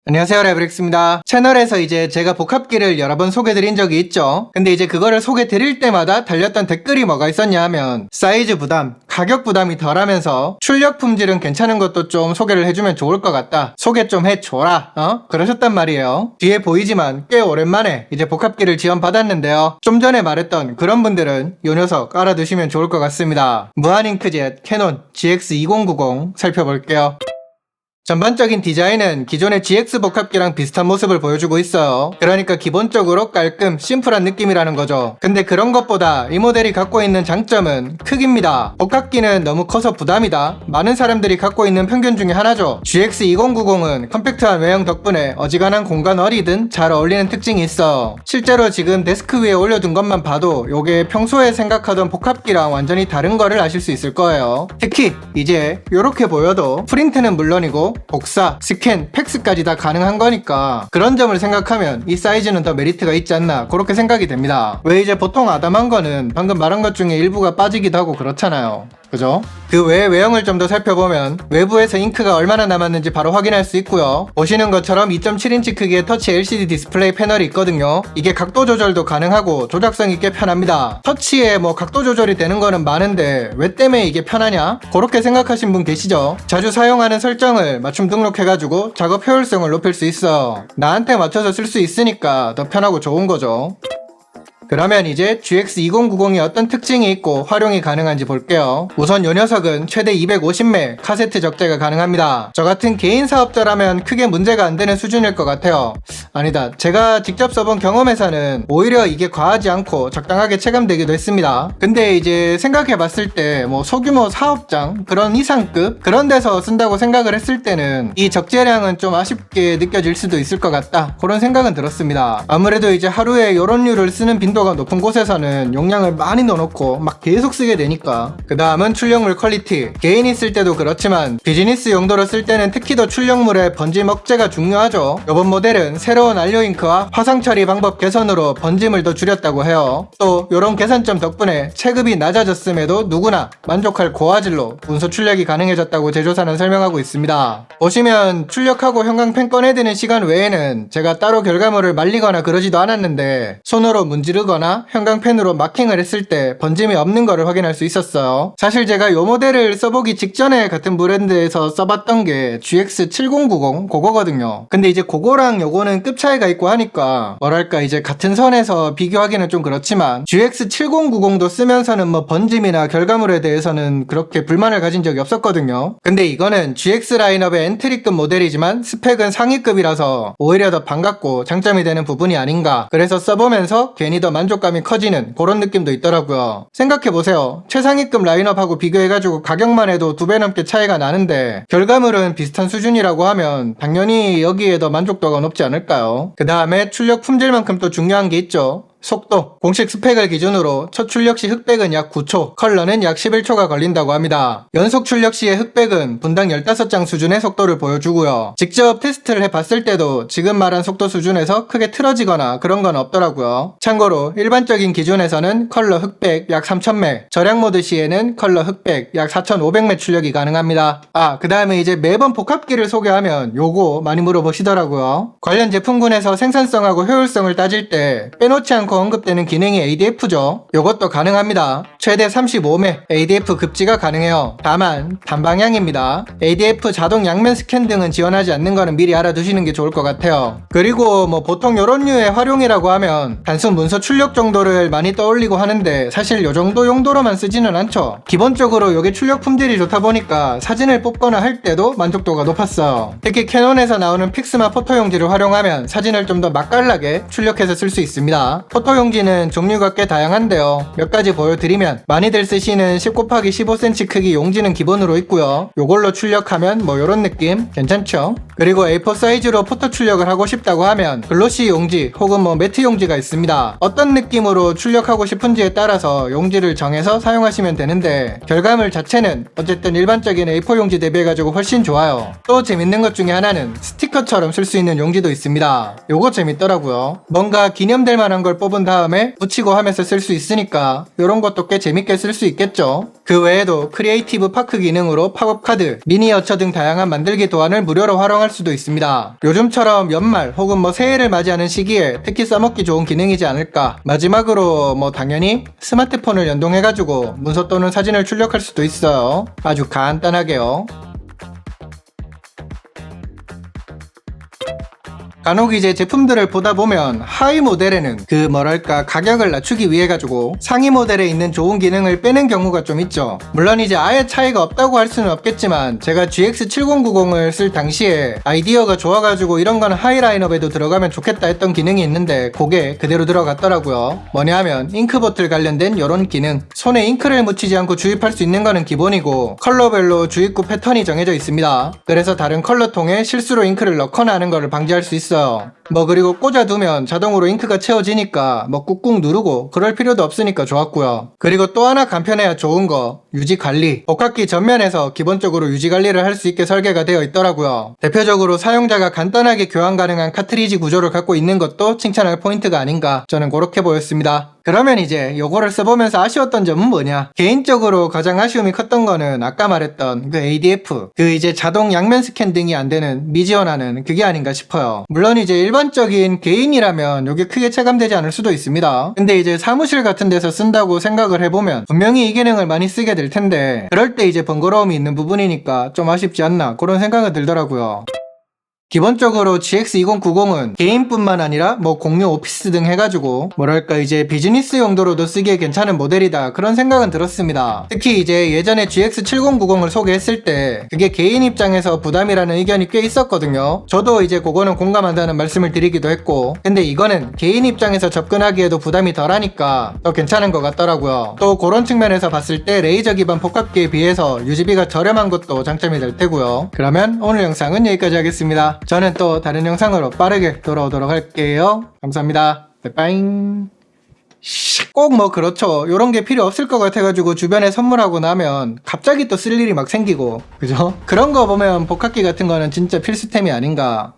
안녕하세요, 레브릭스입니다. 채널에서 이제 제가 복합기를 여러 번 소개드린 적이 있죠. 근데 이제 그거를 소개드릴 때마다 달렸던 댓글이 뭐가 있었냐 하면 사이즈 부담, 가격 부담이 덜하면서 출력 품질은 괜찮은 것도 좀 소개를 해주면 좋을 것 같다. 소개 좀 해줘라. 그러셨단 말이에요. 뒤에 보이지만 꽤 오랜만에 이제 복합기를 지원받았는데요. 좀 전에 말했던 그런 분들은 요 녀석 알아두시면 좋을 것 같습니다. 무한잉크젯 캐논 GX2090 살펴볼게요. 전반적인 디자인은 기존의 GX 복합기랑 비슷한 모습을 보여주고 있어요. 그러니까 기본적으로 깔끔, 심플한 느낌이라는 거죠. 근데 그런 것보다 이 모델이 갖고 있는 장점은 크기입니다. 복합기는 너무 커서 부담이다. 많은 사람들이 갖고 있는 편견 중에 하나죠. GX2090은 컴팩트한 외형 덕분에 어지간한 공간 어디든 잘 어울리는 특징이 있어. 실제로 지금 데스크 위에 올려둔 것만 봐도 요게 평소에 생각하던 복합기랑 완전히 다른 거를 아실 수 있을 거예요. 특히 이제 요렇게 보여도 프린트는 물론이고 복사, 스캔, 팩스까지 다 가능한 거니까 그런 점을 생각하면 이 사이즈는 더 메리트가 있지 않나 그렇게 생각이 됩니다. 왜 이제 보통 아담한 거는 방금 말한 것 중에 일부가 빠지기도 하고 그렇잖아요. 그죠? 그 외의 외형을 좀 더 살펴보면 외부에서 잉크가 얼마나 남았는지 바로 확인할 수 있고요. 보시는 것처럼 2.7인치 크기의 터치 LCD 디스플레이 패널이 있거든요. 이게 각도 조절도 가능하고 조작성이 꽤 편합니다. 터치에 뭐 각도 조절이 되는 거는 많은데 왜 때문에 이게 편하냐? 그렇게 생각하신 분 계시죠? 자주 사용하는 설정을 맞춤 등록해가지고 작업 효율성을 높일 수 있어. 나한테 맞춰서 쓸 수 있으니까 더 편하고 좋은 거죠. 그러면 이제 GX2090이 어떤 특징이 있고 활용이 가능한지 볼게요. 우선 요 녀석은 최대 250매 카세트 적재가 가능합니다. 저 같은 개인 사업자라면 크게 문제가 안 되는 수준일 것 같아요. 아니다, 제가 직접 써본 경험에서는 오히려 이게 과하지 않고 적당하게 체감되기도 했습니다. 근데 이제 생각해봤을 때 뭐 소규모 사업장 그런 이상급 그런 데서 쓴다고 생각을 했을 때는 이 적재량은 좀 아쉽게 느껴질 수도 있을 것 같다, 그런 생각은 들었습니다. 아무래도 이제 하루에 요런 류를 쓰는 빈도가 높은 곳에서는 용량을 많이 넣어놓고 막 계속 쓰게 되니까. 그 다음은 출력물 퀄리티. 개인이 쓸 때도 그렇지만 비즈니스 용도로 쓸 때는 특히 더 출력물의 번짐 억제가 중요하죠. 이번 모델은 새로운 안료잉크와 화상 처리 방법 개선으로 번짐을 더 줄였다고 해요. 또 요런 개선점 덕분에 체급이 낮아졌음에도 누구나 만족할 고화질로 문서 출력이 가능해졌다고 제조사는 설명하고 있습니다. 보시면 출력하고 형광펜 꺼내드는 시간 외에는 제가 따로 결과물을 말리거나 그러지도 않았는데 손으로 문지르거나 형광펜으로 마킹을 했을 때 번짐이 없는 거를 확인할 수 있었어요. 사실 제가 이 모델을 써보기 직전에 같은 브랜드에서 써봤던 게 GX7090 그거거든요. 근데 이제 그거랑 요거는 급 차이가 있고 하니까 뭐랄까 이제 같은 선에서 비교하기는 좀 그렇지만 GX7090도 쓰면서는 뭐 번짐이나 결과물에 대해서는 그렇게 불만을 가진 적이 없었거든요. 근데 이거는 GX 라인업의 엔트리급 모델이지만 스펙은 상위급이라서 오히려 더 반갑고 장점이 되는 부분이 아닌가. 그래서 써보면서 괜히 더 만족감이 커지는 그런 느낌도 있더라고요. 생각해보세요. 최상위급 라인업하고 비교해가지고 가격만 해도 2배 넘게 차이가 나는데 결과물은 비슷한 수준이라고 하면 당연히 여기에 더 만족도가 높지 않을까요? 그 다음에 출력 품질만큼 또 중요한 게 있죠. 속도. 공식 스펙을 기준으로 첫 출력 시 흑백은 약 9초, 컬러는 약 11초가 걸린다고 합니다. 연속 출력 시의 흑백은 분당 15장 수준의 속도를 보여주고요. 직접 테스트를 해봤을 때도 지금 말한 속도 수준에서 크게 틀어지거나 그런 건 없더라고요. 참고로 일반적인 기준에서는 컬러 흑백 약 3000매, 절약 모드 시에는 컬러 흑백 약 4500매 출력이 가능합니다. 그 다음에 이제 매번 복합기를 소개하면 요거 많이 물어보시더라고요. 관련 제품군에서 생산성하고 효율성을 따질 때 빼놓지 않고 언급되는 기능이 ADF죠. 이것도 가능합니다. 최대 35매 ADF 급지가 가능해요. 다만 단방향입니다. ADF 자동 양면 스캔 등은 지원하지 않는 거는 미리 알아두시는 게 좋을 것 같아요. 그리고 뭐 보통 요런 류의 활용이라고 하면 단순 문서 출력 정도를 많이 떠올리고 하는데 사실 요 정도 용도로만 쓰지는 않죠. 기본적으로 요게 출력 품질이 좋다 보니까 사진을 뽑거나 할 때도 만족도가 높았어요. 특히 캐논에서 나오는 픽스마 포토 용지를 활용하면 사진을 좀 더 맛깔나게 출력해서 쓸 수 있습니다. 포토 용지는 종류가 꽤 다양한데요. 몇 가지 보여드리면 많이들 쓰시는 10x15cm 크기 용지는 기본으로 있고요. 요걸로 출력하면 뭐 요런 느낌 괜찮죠? 그리고 A4 사이즈로 포토 출력을 하고 싶다고 하면 글로시 용지 혹은 뭐 매트 용지가 있습니다. 어떤 느낌으로 출력하고 싶은지에 따라서 용지를 정해서 사용하시면 되는데 결과물 자체는 어쨌든 일반적인 A4 용지 대비해가지고 훨씬 좋아요. 또 재밌는 것 중에 하나는 스티커처럼 쓸 수 있는 용지도 있습니다. 요거 재밌더라고요. 뭔가 기념될 만한 걸 뽑아 뽑은 다음에 붙이고 하면서 쓸 수 있으니까 이런 것도 꽤 재밌게 쓸 수 있겠죠. 그 외에도 크리에이티브 파크 기능으로 팝업 카드, 미니어처 등 다양한 만들기 도안을 무료로 활용할 수도 있습니다. 요즘처럼 연말 혹은 새해를 맞이하는 시기에 특히 써먹기 좋은 기능이지 않을까. 마지막으로 당연히 스마트폰을 연동해가지고 문서 또는 사진을 출력할 수도 있어요. 아주 간단하게요. 간혹 이제 제품들을 보다 보면 하위 모델에는 가격을 낮추기 위해 가지고 상위 모델에 있는 좋은 기능을 빼는 경우가 좀 있죠. 물론 이제 아예 차이가 없다고 할 수는 없겠지만 제가 GX7090을 쓸 당시에 아이디어가 좋아가지고 이런 건 하이 라인업에도 들어가면 좋겠다 했던 기능이 있는데 그게 그대로 들어갔더라고요. 뭐냐 하면 잉크보틀 관련된 이런 기능, 손에 잉크를 묻히지 않고 주입할 수 있는 거는 기본이고 컬러별로 주입구 패턴이 정해져 있습니다. 그래서 다른 컬러통에 실수로 잉크를 넣거나 하는 거를 방지할 수 있어요. 그리고 꽂아두면 자동으로 잉크가 채워지니까 꾹꾹 누르고 그럴 필요도 없으니까 좋았고요. 그리고 또 하나 간편해야 좋은 거, 유지관리. 복합기 전면에서 기본적으로 유지관리를 할 수 있게 설계가 되어 있더라고요. 대표적으로 사용자가 간단하게 교환 가능한 카트리지 구조를 갖고 있는 것도 칭찬할 포인트가 아닌가, 저는 그렇게 보였습니다. 그러면 이제 요거를 써보면서 아쉬웠던 점은 뭐냐? 개인적으로 가장 아쉬움이 컸던 거는 아까 말했던 ADF, 이제 자동 양면 스캔 등이 안 되는, 미지원하는 그게 아닌가 싶어요. 물론 이제 일반적인 개인이라면 요게 크게 체감되지 않을 수도 있습니다. 근데 이제 사무실 같은 데서 쓴다고 생각을 해보면 분명히 이 기능을 많이 쓰게 될 텐데 그럴 때 이제 번거로움이 있는 부분이니까 좀 아쉽지 않나, 그런 생각이 들더라고요. 기본적으로 GX2090은 개인뿐만 아니라 공유 오피스 등 해가지고 이제 비즈니스 용도로도 쓰기에 괜찮은 모델이다, 그런 생각은 들었습니다. 특히 이제 예전에 GX7090을 소개했을 때 그게 개인 입장에서 부담이라는 의견이 꽤 있었거든요. 저도 이제 그거는 공감한다는 말씀을 드리기도 했고, 근데 이거는 개인 입장에서 접근하기에도 부담이 덜하니까 더 괜찮은 것 같더라고요. 또 그런 측면에서 봤을 때 레이저 기반 복합기에 비해서 유지비가 저렴한 것도 장점이 될 테고요. 그러면 오늘 영상은 여기까지 하겠습니다. 저는 또 다른 영상으로 빠르게 돌아오도록 할게요. 감사합니다. 빠잉. 꼭 그렇죠. 요런 게 필요 없을 것 같아가지고 주변에 선물하고 나면 갑자기 또 쓸 일이 막 생기고, 그죠? 그런 거 보면 복합기 같은 거는 진짜 필수템이 아닌가,